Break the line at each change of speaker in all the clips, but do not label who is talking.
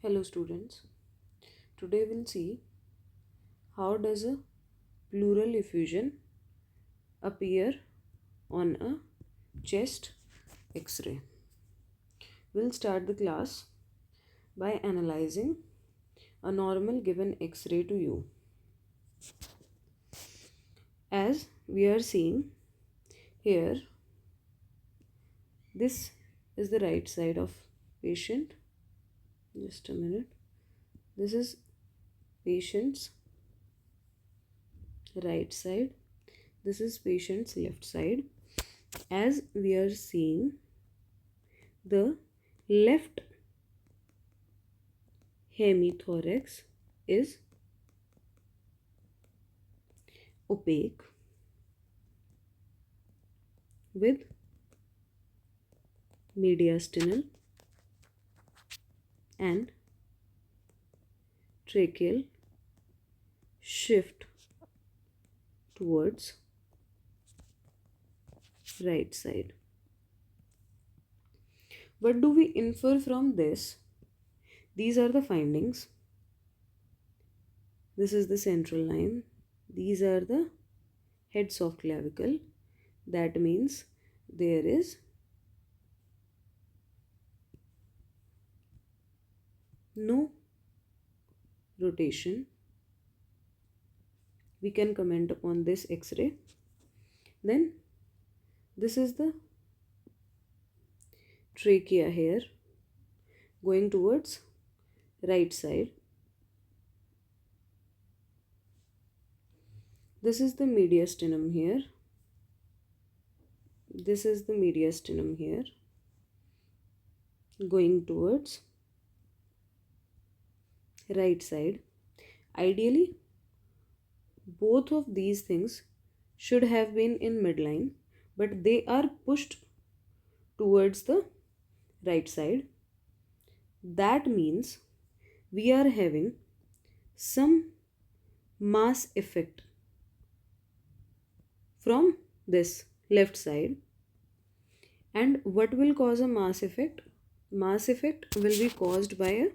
Hello students. Today we'll see how does a pleural effusion appear on a chest x-ray. We'll start the class by analyzing a normal given x-ray to you. As we are seeing here, this is the right side of patient. Just a minute. This is patient's right side. This is patient's left side. As we are seeing, the left hemithorax is opaque with mediastinal and tracheal shift towards right side. What do we infer from this? These are the findings. This is the central line. These are the heads of clavicle. That means there is no rotation. We can comment upon this x-ray. Then this is the trachea here going towards right side. This is the mediastinum here. This is the mediastinum here going towards right side. Ideally, both of these things should have been in midline, but they are pushed towards the right side. That means we are having some mass effect from this left side. And what will cause a mass effect? Mass effect will be caused by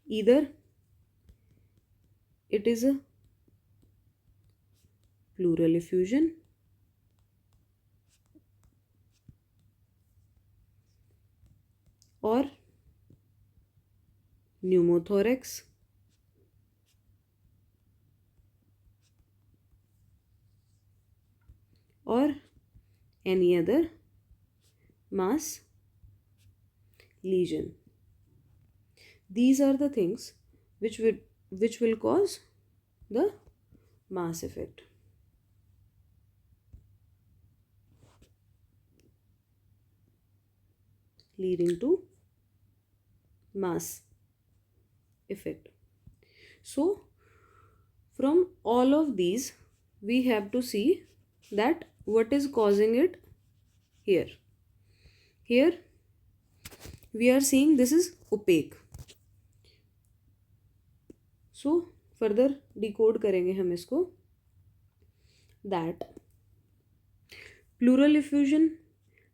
either it is a pleural effusion or pneumothorax or any other mass lesion. These are the things which will cause the mass effect. Leading to mass effect. So from all of these we have to see that what is causing it here. Here we are seeing this is opaque. So further decode करेंगे हम इसको that pleural effusion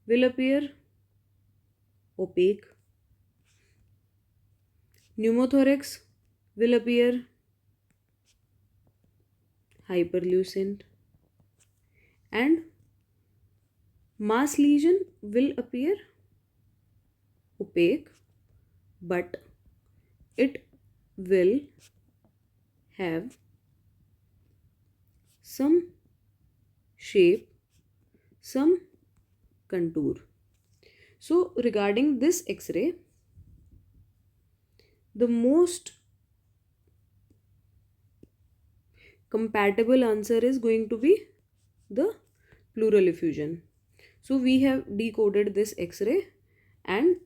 will appear opaque, pneumothorax will appear hyperlucent, and mass lesion will appear opaque, but it will have some shape, some contour. So regarding this x-ray, the most compatible answer is going to be the pleural effusion. So we have decoded this x-ray and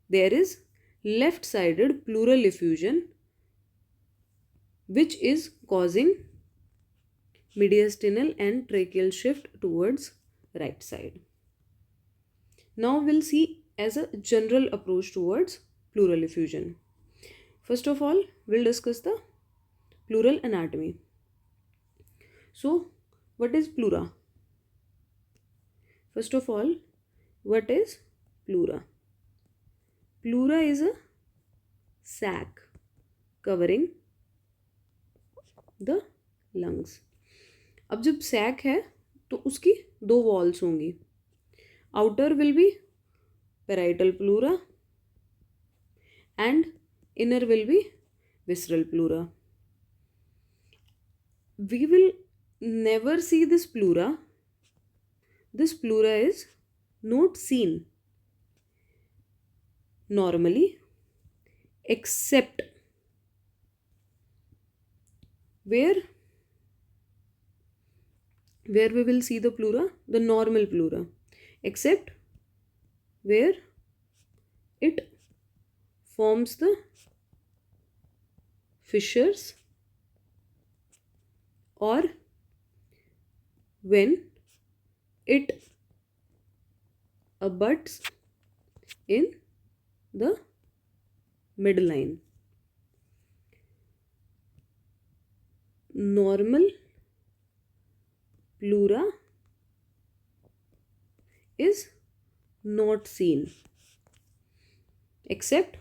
there is left-sided pleural effusion which is causing mediastinal and tracheal shift towards right side. Now we'll see as a general approach towards pleural effusion. First of all, we'll discuss the pleural anatomy. So, what is pleura? First of all, what is pleura? Pleura is a sac covering the lungs. अब जब sac है तो उसकी दो walls होंगी. Outer will be parietal pleura and inner will be visceral pleura. We will never see this pleura. This pleura is not seen normally except where we will see the pleura, the normal pleura, except where it forms the fissures or when it abuts in the midline. Normal pleura is not seen except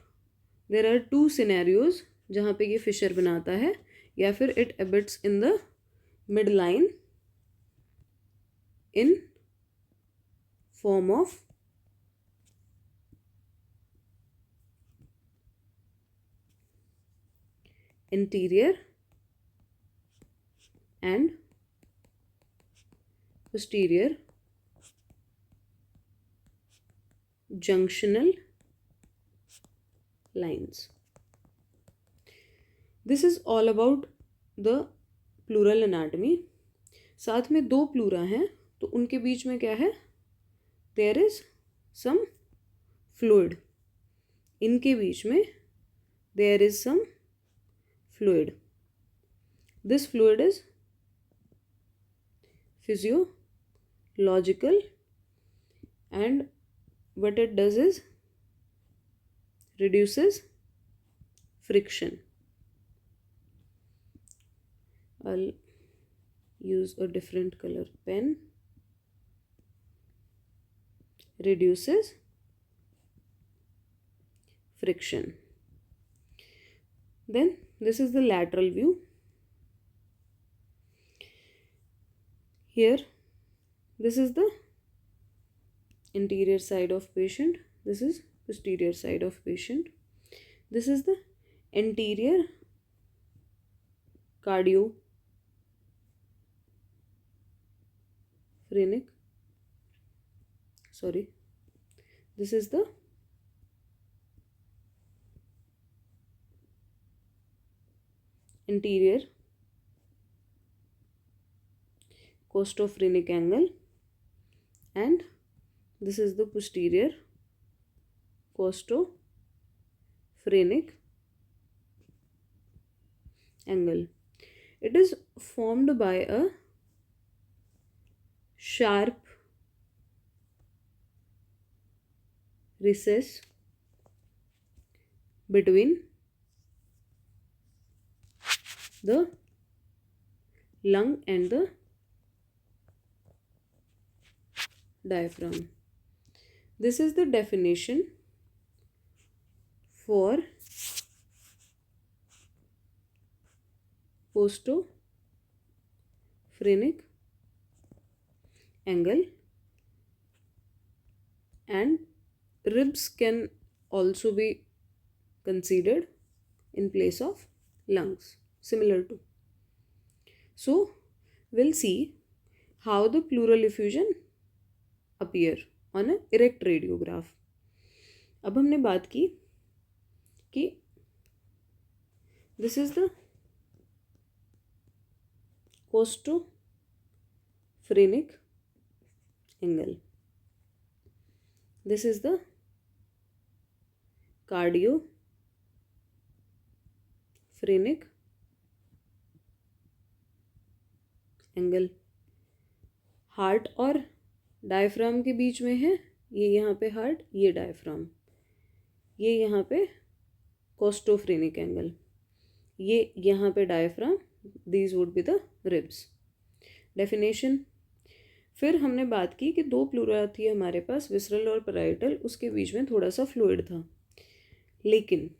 there are two scenarios जहाँ पे ये Fisher बनाता है या फिर it abuts in the midline in form of anterior and posterior junctional lines. This is all about the pleural anatomy. साथ में दो प्लूरा हैं तो उनके बीच में क्या है? There is some fluid. इनके बीच में there is some fluid. This fluid is physiological and what it does is reduces friction. I'll use a different color pen. Reduces friction. Then this is the lateral view. Here this is the anterior side of patient. This is posterior side of patient. This is the anterior this is the anterior costophrenic angle and this is the posterior costophrenic angle. It is formed by a sharp recess between the lung and the diaphragm. This is the definition for costophrenic angle, and ribs can also be considered in place of lungs, similar to. So we'll see how the pleural effusion appear on a erect radiograph. अब हमने बात की कि this is the costophrenic angle. This is the cardiophrenic angle. Heart और diaphragm के बीच में है, ये यहाँ पे हार्ट, ये डायफ्राम, ये यहाँ पे costophrenic angle, ये यहाँ पे diaphragm. These would be the ribs. Definition. फिर हमने बात की कि दो प्लूरा थी हमारे पास, विसरल और पैराइटल, उसके बीच में थोड़ा सा फ्लूइड था. लेकिन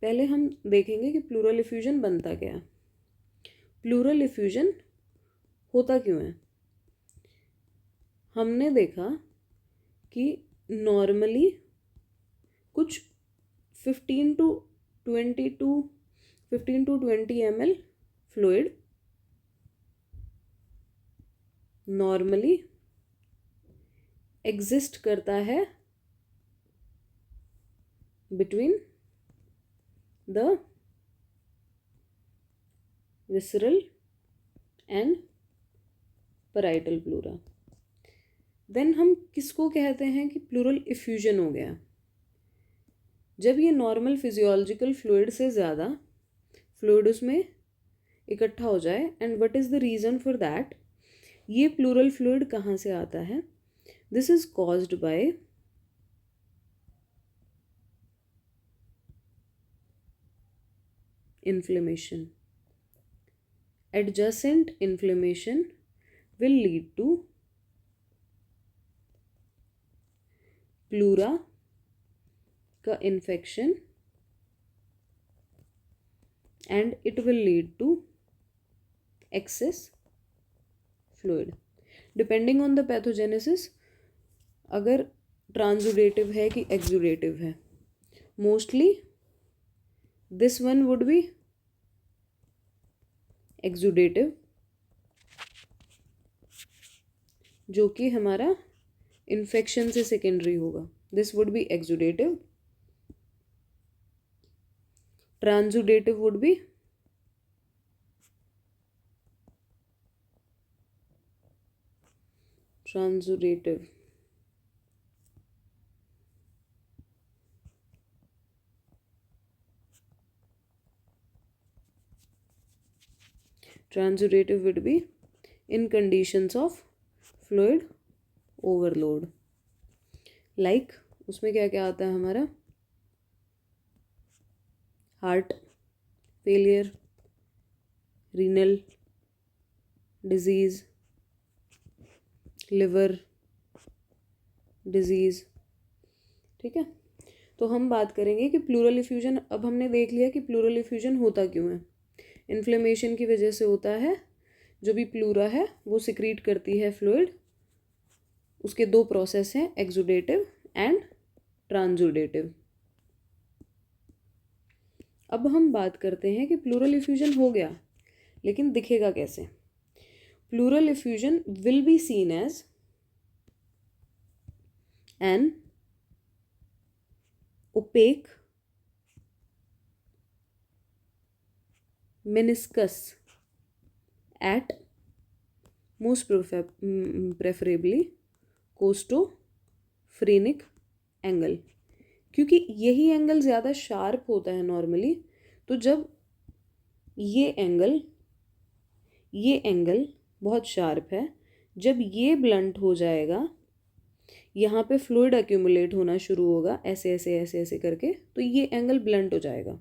पहले हम देखेंगे कि प्लूरल इफ्यूजन बनता क्या है। प्लूरल इफ्यूजन होता क्यों है। हमने देखा कि नॉर्मली कुछ 15 to 20 ml fluid normally exist करता है between the visceral and parietal pleura. Then हम किसको कहते हैं कि प्लूरल इफ्यूजन हो गया। जब ये नॉर्मल फिजियोलॉजिकल फ्लूइड से ज़्यादा फ्लूइड उसमें इकट्ठा हो जाए। And what is the reason for that. ये प्लूरल फ्लूइड कहाँ से आता है। This is caused by inflammation. Adjacent inflammation will lead to pleura का infection and it will lead to excess fluid. Depending on the pathogenesis, अगर transudative है कि exudative है, mostly this one would be exudative, जो कि हमारा infection से secondary होगा. This would be exudative. Transudative would be transudative. Transudative would be in conditions of fluid overload. Like उसमें क्या क्या आता है हमारा, heart failure, renal disease, liver disease. ठीक है, तो हम बात करेंगे कि प्लूरल इफ्यूजन. अब हमने देख लिया कि प्लूरल इफ्यूजन होता क्यों है. इन्फ्लेमेशन की वजह से होता है. जो भी प्लूरा है वो सिक्रीट करती है फ्लूइड. उसके दो प्रोसेस हैं, एक्सुडेटिव एंड ट्रांसुडेटिव. अब हम बात करते हैं कि प्लूरल इफ्यूजन हो गया, लेकिन दिखेगा कैसे. Pleural effusion will be seen as an opaque meniscus at most preferably costophrenic angle. क्योंकि यही एंगल ज़्यादा शार्प होता है नॉर्मली. तो जब ये एंगल बहुत शार्प है, जब ये ब्लंट हो जाएगा, यहाँ पे फ्लूइड एक्यूमुलेट होना शुरू होगा ऐसे ऐसे ऐसे ऐसे करके, तो ये एंगल ब्लंट हो जाएगा,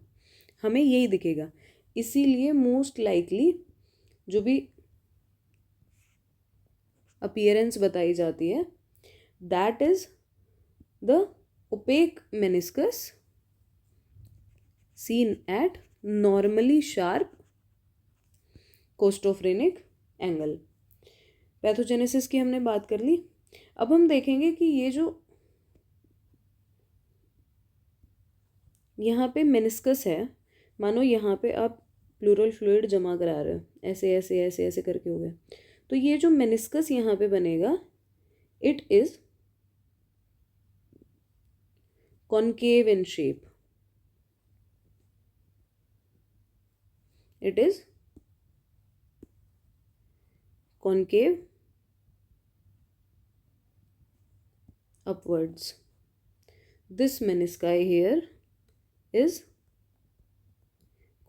हमें यही दिखेगा. इसीलिए मोस्ट लाइकली जो भी अपीयरेंस बताई जाती है, that is the opaque meniscus seen at normally sharp costophrenic angle. Pathogenesis की हमने बात कर ली. अब हम देखेंगे कि ये जो यहाँ पे मेनिस्कस है, मानो यहाँ पे आप प्लूरल फ्लूइड जमा करा रहे हो, ऐसे ऐसे ऐसे ऐसे करके हो गया. तो ये जो मेनिस्कस यहाँ पे बनेगा, it is concave in shape. It is concave upwards. This menisci here is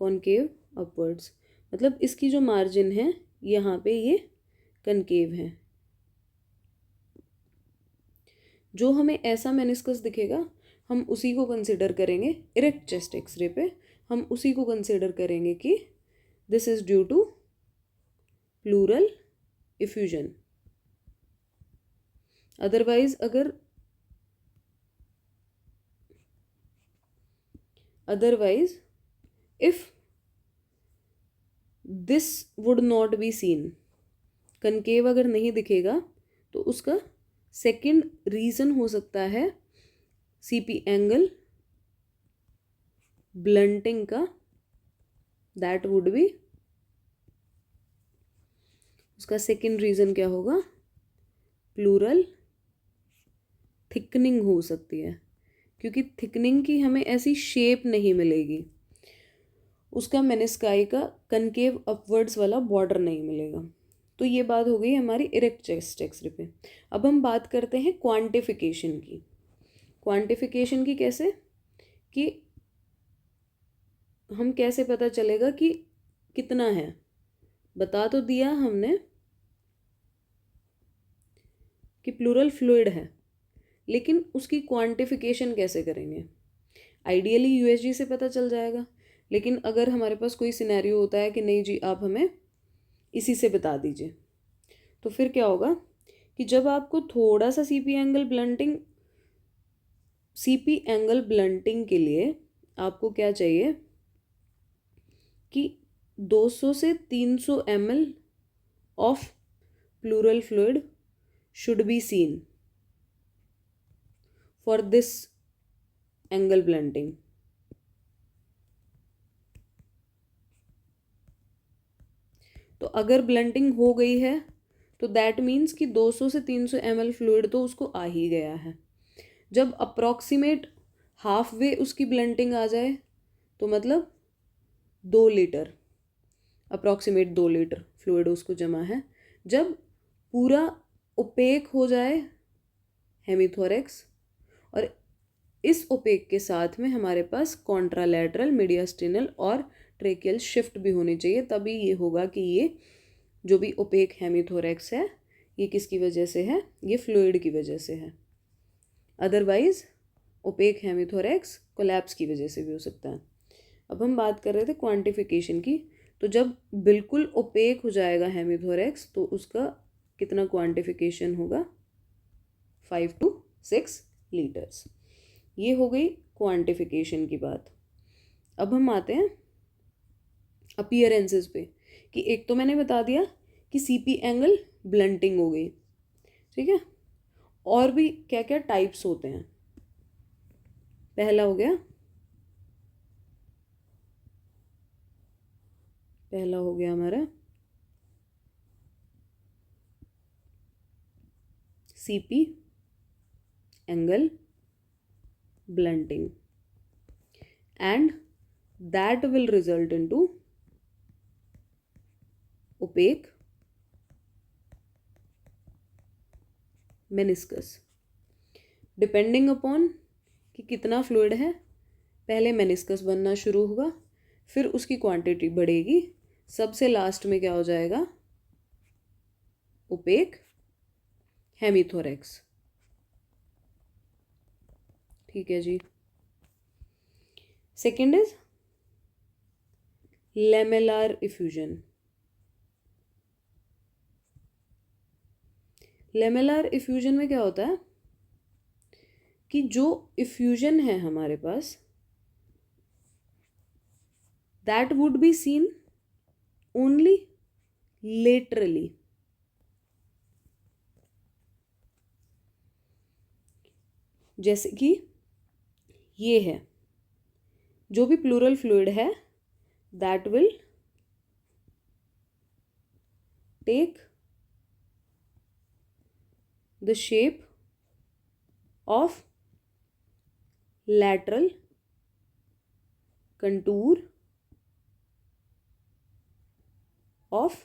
concave upwards. मतलब इसकी जो मार्जिन है यहाँ पे ये कनकेव है. जो हमें ऐसा मेनिस्कस दिखेगा, हम उसी को कंसिडर करेंगे इरेक्ट चेस्ट एक्सरे पे. हम उसी को कंसिडर करेंगे कि this is due to pleural effusion. Otherwise if this would not be seen, concave अगर नहीं दिखेगा तो उसका सेकंड रीजन हो सकता है सीपी एंगल ब्लंटिंग का, दैट वुड बी, उसका सेकंड रीजन क्या होगा, प्लूरल थिकनिंग हो सकती है, क्योंकि थिकनिंग की हमें ऐसी शेप नहीं मिलेगी, उसका मेनिस्काई का कनकेव अपवर्ड्स वाला बॉर्डर नहीं मिलेगा। तो ये बात हो गई हमारी इरेक्ट चेस्ट एक्सरे पे। अब हम बात करते हैं क्वांटिफिकेशन की। क्वांटिफिकेशन की कैसे, कि हम कैसे पता चलेगा कि कितना है, बता तो दिया हमने कि प्लूरल फ्लूइड है, लेकिन उसकी क्वांटिफिकेशन कैसे करेंगे। आइडियली यूएसजी से पता चल जाएगा, लेकिन अगर हमारे पास कोई सिनेरियो होता है कि नहीं जी आप हमें इसी से बता दीजिए, तो फिर क्या होगा कि जब आपको थोड़ा सा सीपी एंगल ब्लंटिंग के लिए आपको क्या चाहिए कि 200 से 300 ml of pleural fluid should be seen for this angle blunting. तो अगर ब्लंटिंग हो गई है तो दैट मीन्स कि 200 से 300 ml फ्लूइड तो उसको आ ही गया है। जब अप्रॉक्सीमेट हाफ वे उसकी ब्लंटिंग आ जाए तो मतलब 2 लीटर, अप्रॉक्सीमेट 2 लीटर फ्लूइड उसको जमा है। जब पूरा ओपेक हो जाए हेमीथोरेक्स, और इस ओपेक के साथ में हमारे पास कॉन्ट्रालैटरल, मीडियास्टिनल और ट्रेकियल शिफ्ट भी होनी चाहिए, तभी ये होगा कि ये जो भी ओपेक हेमीथोरेक्स है ये किसकी वजह से है, ये फ्लूइड की वजह से है। अदरवाइज ओपेक हेमीथोरेक्स कोलैप्स की वजह से भी हो सकता है। अब हम बात कर रहे थे क्वांटिफिकेशन की, तो जब बिल्कुल ओपेक हो जाएगा हेमीथोरेक्स तो उसका कितना क्वांटिफिकेशन होगा, 5 to 6 लीटर्स। ये हो गई क्वांटिफिकेशन की बात। अब हम आते हैं अपीयरेंसेस पे, कि एक तो मैंने बता दिया कि सीपी एंगल ब्लंटिंग हो गई, ठीक है, और भी क्या क्या टाइप्स होते हैं। पहला हो गया हमारा CP angle blunting, and that will result into opaque meniscus। Depending upon कि कितना फ्लूइड है, पहले मेनिस्कस बनना शुरू होगा, फिर उसकी क्वांटिटी बढ़ेगी, सबसे लास्ट में क्या हो जाएगा, ओपेक हेमीथोरेक्स। ठीक है जी। Second is lamellar effusion. Lamellar effusion में क्या होता है कि जो इफ्यूजन है हमारे पास, that would be seen only laterally. जैसे कि ये है, जो भी प्लूरल फ्लूइड है that will take the shape of lateral contour of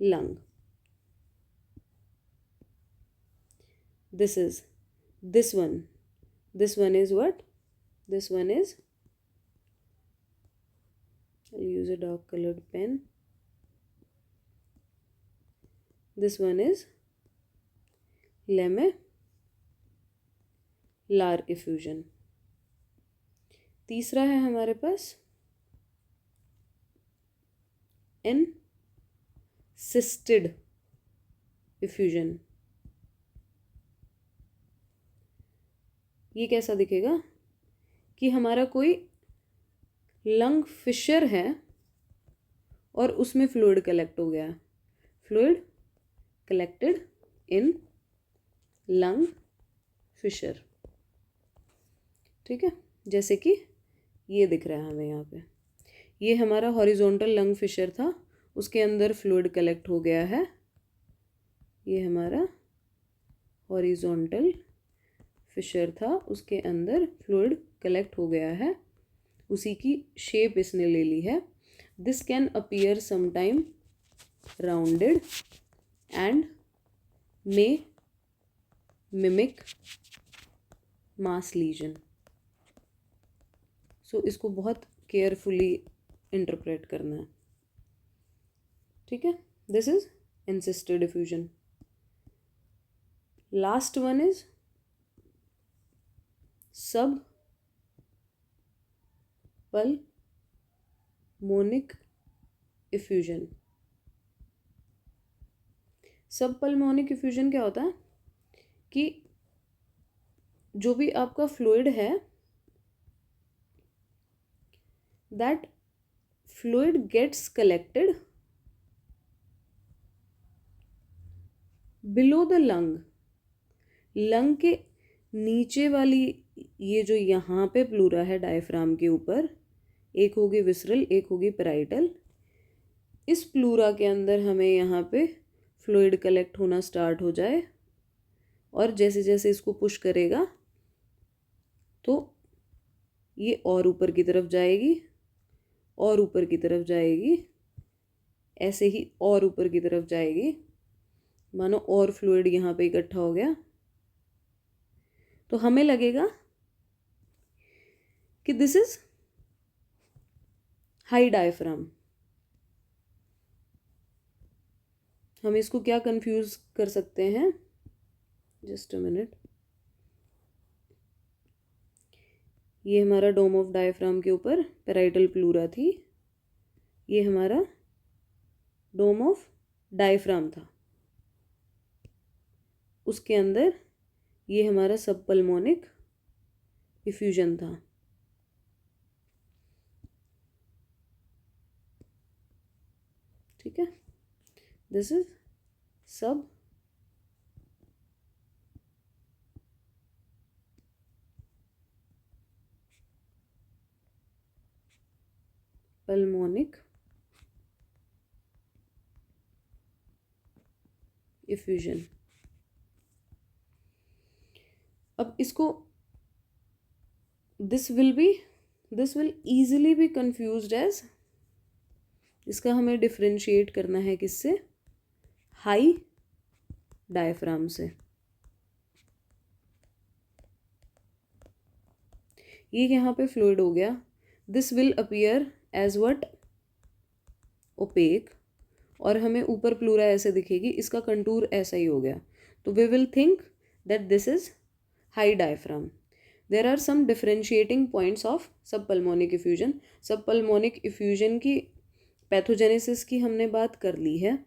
lung. This is this one. This one is what? This one is, I'll use a dark colored pen. This one is lamellar effusion. तीसरा है हमारे पास encysted effusion। ये कैसा दिखेगा कि हमारा कोई lung Fisher है और उसमें फ्लूइड कलेक्ट हो गया, fluid collected in lung fissure. ठीक है, जैसे कि ये दिख रहा है हमें यहाँ पे, ये हमारा हॉरिजॉन्टल लंग फिशर था, उसके अंदर फ्लूइड कलेक्ट हो गया है। ये हमारा हॉरिजॉन्टल फिशर था, उसके अंदर फ्लूइड कलेक्ट हो गया है, उसी की शेप इसने ले ली है। This can appear sometime rounded and may mimic mass lesion. So इसको बहुत केयरफुली इंटरप्रेट करना है। ठीक है, this is encysted effusion. Last one is सब पल्मोनिक इफ्यूजन। सब पल्मोनिक इफ्यूजन क्या होता है कि जो भी आपका फ्लूइड है, that fluid gets collected below the lung. Lung के नीचे वाली ये जो यहाँ पे प्लूरा है डायफ्राम के ऊपर, एक होगी विसरल, एक होगी पैराइटल। इस प्लूरा के अंदर हमें यहाँ पे फ्लूइड कलेक्ट होना स्टार्ट हो जाए और जैसे जैसे इसको पुश करेगा तो ये और ऊपर की तरफ जाएगी और ऊपर की तरफ जाएगी, ऐसे ही और ऊपर की तरफ जाएगी, मानो और फ्लूइड यहाँ पे इकट्ठा हो गया। तो हमें लगेगा कि दिस इज हाई डायफ्राम। हम इसको क्या कंफ्यूज कर सकते हैं, जस्ट अ मिनट। ये हमारा डोम ऑफ डायफ्राम के ऊपर पैराइटल प्लूरा थी, ये हमारा डोम ऑफ डायफ्राम था, उसके अंदर ये हमारा सब पल्मोनिक इफ्यूजन था। ठीक है, दिस इज सब पल्मोनिक इफ्यूजन। अब इसको this will easily be confused as, इसका हमें डिफ्रेंशिएट करना है किससे, हाई डायफ्राम से। ये यहाँ पे फ्लूइड हो गया, this will appear as what, opaque, और हमें ऊपर प्लूरा ऐसे दिखेगी, इसका कंटूर ऐसा ही हो गया, तो we will think that this is high diaphragm. There are some differentiating points of sub pulmonic effusion. सब पल्मोनिक इफ्यूजन की पैथोजेनेसिस की हमने बात कर ली है।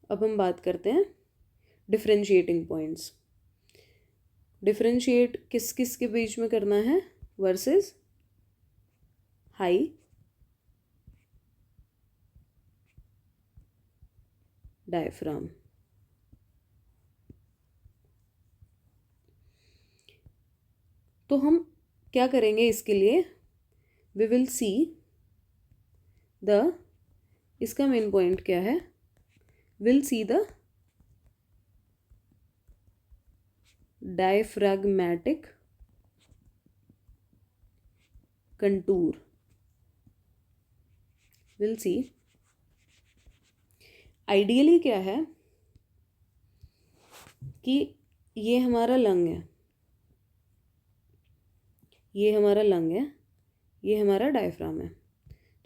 अब हम बात करते हैं डिफ्रेंशिएटिंग पॉइंट्स। डिफ्रेंशिएट किस किस के बीच में करना है, वर्सेस हाई डायफ्राम। तो हम क्या करेंगे इसके लिए, वी विल सी द, इसका मेन पॉइंट क्या है, will see the diaphragmatic contour. Will see, ideally क्या है कि ये हमारा लंग है, ये हमारा लंग है, ये हमारा डायफ्राम है।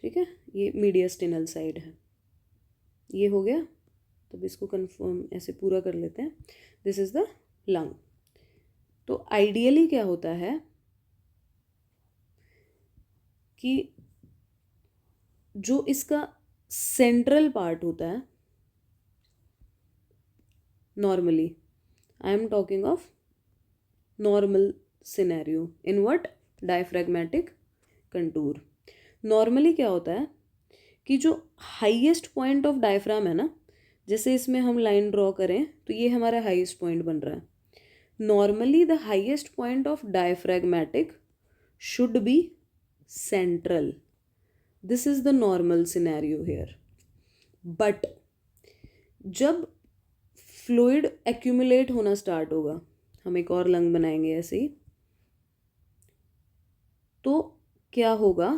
ठीक है, ये मीडियस्टिनल साइड है, ये हो गया। तब इसको कंफर्म ऐसे पूरा कर लेते हैं, दिस इज द लंग। तो आइडियली क्या होता है कि जो इसका सेंट्रल पार्ट होता है, normally I am talking of normal scenario. In what? Diaphragmatic contour. Normally क्या होता है कि जो हाईएस्ट पॉइंट ऑफ डायफ्राम है ना, जैसे इसमें हम लाइन ड्रॉ करें तो ये हमारा हाईएस्ट पॉइंट बन रहा है. Normally the highest point of diaphragmatic should be central. This is the normal scenario here. But जब फ्लूइड एक्यूमुलेट होना स्टार्ट होगा, हम एक और लंग बनाएंगे ऐसे ही, तो क्या होगा,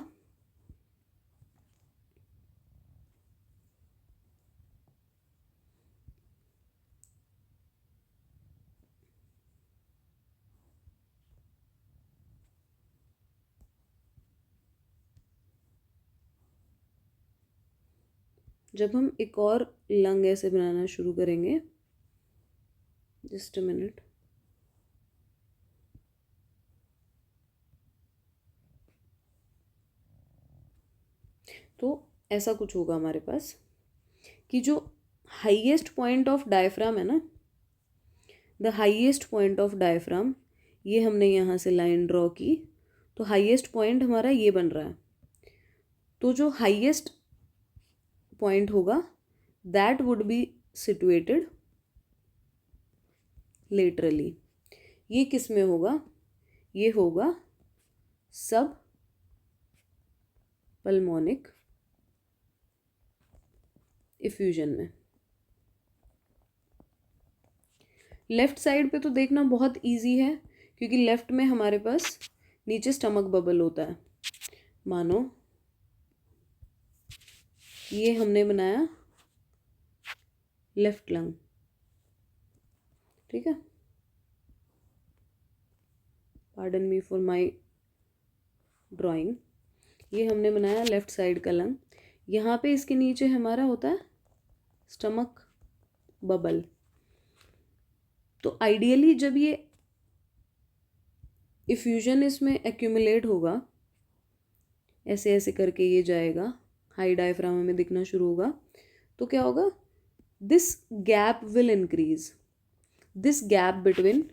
जब हम एक और लंग ऐसे बनाना शुरू करेंगे, जस्ट अ मिनट, तो ऐसा कुछ होगा हमारे पास कि जो हाईएस्ट पॉइंट ऑफ डायफ्राम है ना, the highest point of diaphragm, ये हमने यहाँ से लाइन ड्रॉ की, तो हाईएस्ट पॉइंट हमारा ये बन रहा है. तो जो हाईएस्ट पॉइंट होगा that would be situated laterally. ये किस में होगा? ये होगा सब पल्मोनिक इफ्यूजन में. लेफ्ट साइड पे तो देखना बहुत इजी है, क्योंकि लेफ्ट में हमारे पास नीचे स्टमक बबल होता है. मानो ये हमने बनाया लेफ्ट लंग, ठीक है, pardon me for my drawing. ये हमने बनाया लेफ्ट साइड का लंग. यहाँ पे इसके नीचे हमारा होता है स्टमक बबल. तो आइडियली जब ये इफ्यूजन इसमें एक्यूमुलेट होगा, ऐसे ऐसे करके ये जाएगा, हाई डायफ्राम में दिखना शुरू होगा, तो क्या होगा, this gap will increase. This gap between,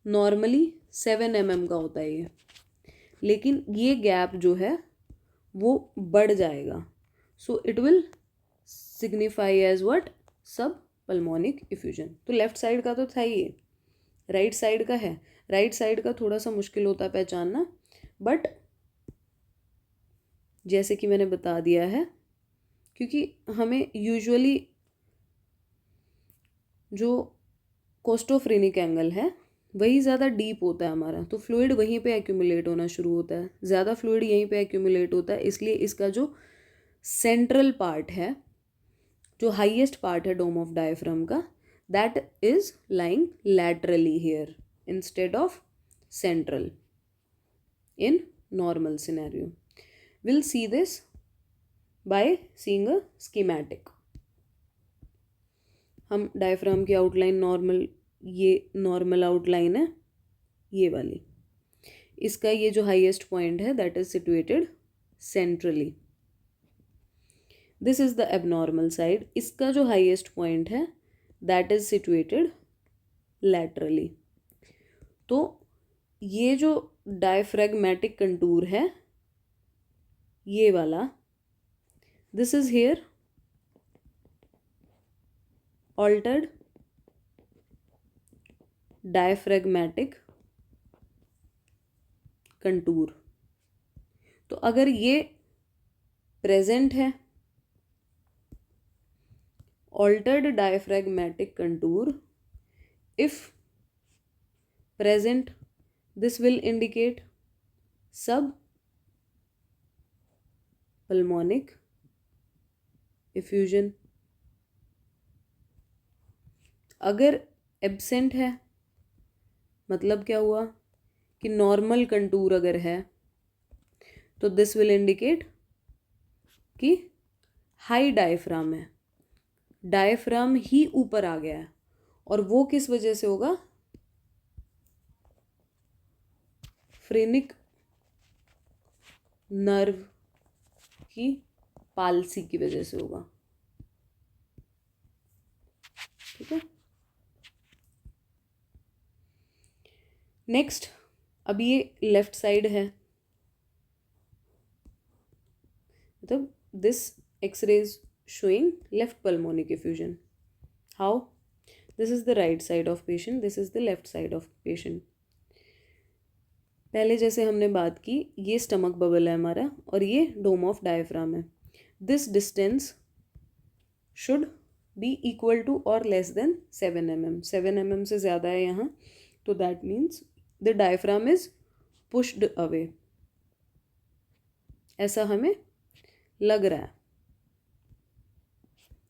normally 7 mm का होता है ये, लेकिन ये गैप जो है वो बढ़ जाएगा. So it will signify as what? Sub pulmonic effusion. तो लेफ्ट साइड का तो था ही, ये राइट साइड का है. राइट साइड का थोड़ा सा मुश्किल होता है पहचानना, बट जैसे कि मैंने बता दिया है, क्योंकि हमें यूजुअली जो कोस्टोफ्रेनिक एंगल है वही ज़्यादा डीप होता है हमारा, तो फ्लूइड वहीं पे एक्यूमुलेट होना शुरू होता है, ज़्यादा फ्लूइड यहीं पे एक्यूमुलेट होता है. इसलिए इसका जो सेंट्रल पार्ट है, जो हाईएस्ट पार्ट है डोम ऑफ डायफ्राम का, that is lying laterally here instead of central in normal scenario. We'll see this by seeing a schematic. हम डायफ्राम की आउटलाइन नॉर्मल, ये नॉर्मल आउटलाइन है ये वाली, इसका ये जो हाईएस्ट पॉइंट है that is situated centrally. This is the abnormal side. इसका जो हाईएस्ट पॉइंट है दैट इज सिचुएटेड लैटरली. तो ये जो डायफ्रैग्मेटिक कंटूर है ये वाला, this is here altered diaphragmatic contour. तो अगर ये प्रेजेंट है, altered diaphragmatic contour, if present, this will indicate सब पल्मोनिक इफ्यूजन. अगर एब्सेंट है, मतलब क्या हुआ कि नॉर्मल कंटूर अगर है, तो दिस विल इंडिकेट कि हाई डायफ्राम है, डायफ्राम ही ऊपर आ गया है. और वो किस वजह से होगा? फ्रेनिक नर्व की पालसी की वजह से होगा. ठीक है. नेक्स्ट, अब ये लेफ्ट साइड है, मतलब this X-ray is showing left pulmonic effusion. How? This is the right side of patient, this is the left side of patient. पहले जैसे हमने बात की, ये स्टमक बबल है हमारा और ये डोम ऑफ डायफ्राम है. This distance should be equal to और लेस देन 7 mm. 7 mm से ज़्यादा है यहाँ, तो that means the diaphragm is pushed away, ऐसा हमें लग रहा है.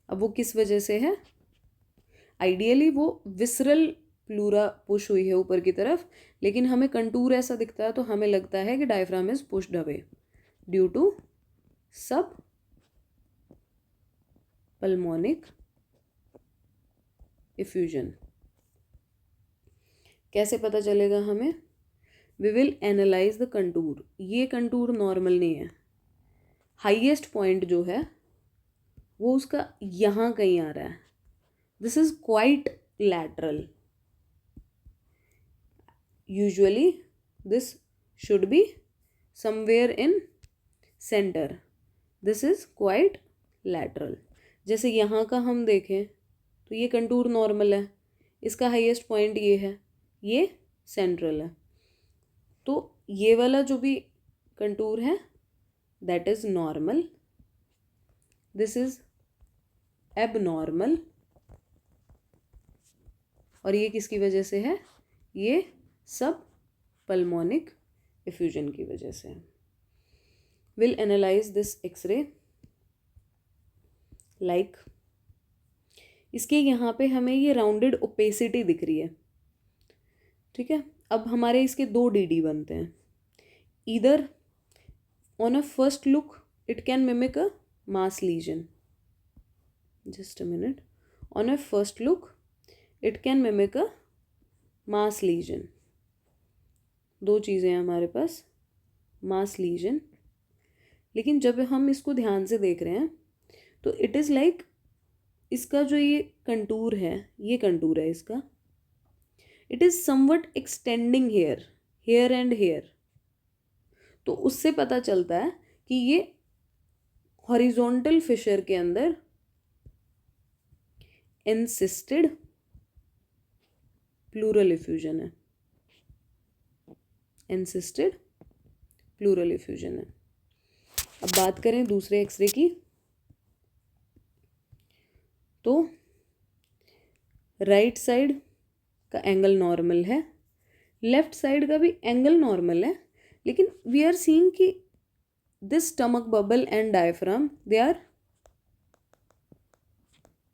अब वो किस वजह से है? आइडियली वो विसरल प्लूरा पुश हुई है ऊपर की तरफ, लेकिन हमें कंटूर ऐसा दिखता है तो हमें लगता है कि diaphragm is pushed away due to sub pulmonic effusion. कैसे पता चलेगा हमें? We will analyse the contour. ये कंटूर नॉर्मल नहीं है. हाईएस्ट पॉइंट जो है वो उसका यहाँ कहीं आ रहा है. This is quite lateral. Usually this should be somewhere in centre. This is quite lateral. जैसे यहाँ का हम देखें तो ये कंटूर नॉर्मल है, इसका हाईएस्ट पॉइंट ये है, ये सेंट्रल है. तो ये वाला जो भी कंटूर है that is normal, this is abnormal, और ये किसकी वजह से है? ये सब पल्मोनिक एफ्यूजन की वजह से. Will analyse this X-ray like, इसके यहाँ पे हमें ये राउंडेड ओपेसिटी दिख रही है. ठीक है, अब हमारे इसके दो डीडी बनते हैं. Either on a first look it can mimic a mass lesion. Just a minute. On a first look it can mimic a mass lesion. दो चीज़ें हैं हमारे पास, मास लीजन. लेकिन जब हम इसको ध्यान से देख रहे हैं तो इट इज़ लाइक, इसका जो ये कंटूर है, ये कंटूर है इसका, it is somewhat extending here, here and here. तो उससे पता चलता है कि ये हॉरिजॉन्टल फिशर के अंदर एनसिस्टेड प्लूरल इफ्यूजन है. एनसिस्टेड प्लूरल इफ्यूजन है. अब बात करें दूसरे एक्सरे की, तो राइट साइड का एंगल नॉर्मल है, लेफ्ट साइड का भी एंगल नॉर्मल है, लेकिन वी आर सीइंग कि this stomach bubble and diaphragm they are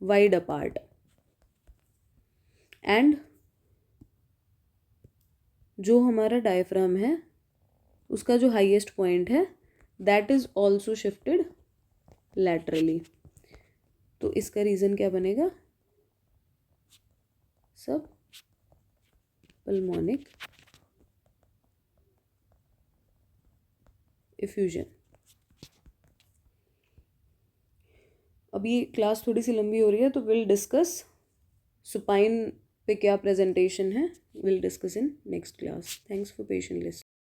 wide apart, and जो हमारा डायफ्राम है उसका जो हाईएस्ट पॉइंट है that is also shifted laterally. तो इसका रीज़न क्या बनेगा? सब पल्मोनिक इफ्यूजन. अब ये क्लास थोड़ी सी लंबी हो रही है तो विल डिस्कस सुपाइन पे क्या प्रेजेंटेशन है, will discuss in next class. Thanks for patient listening.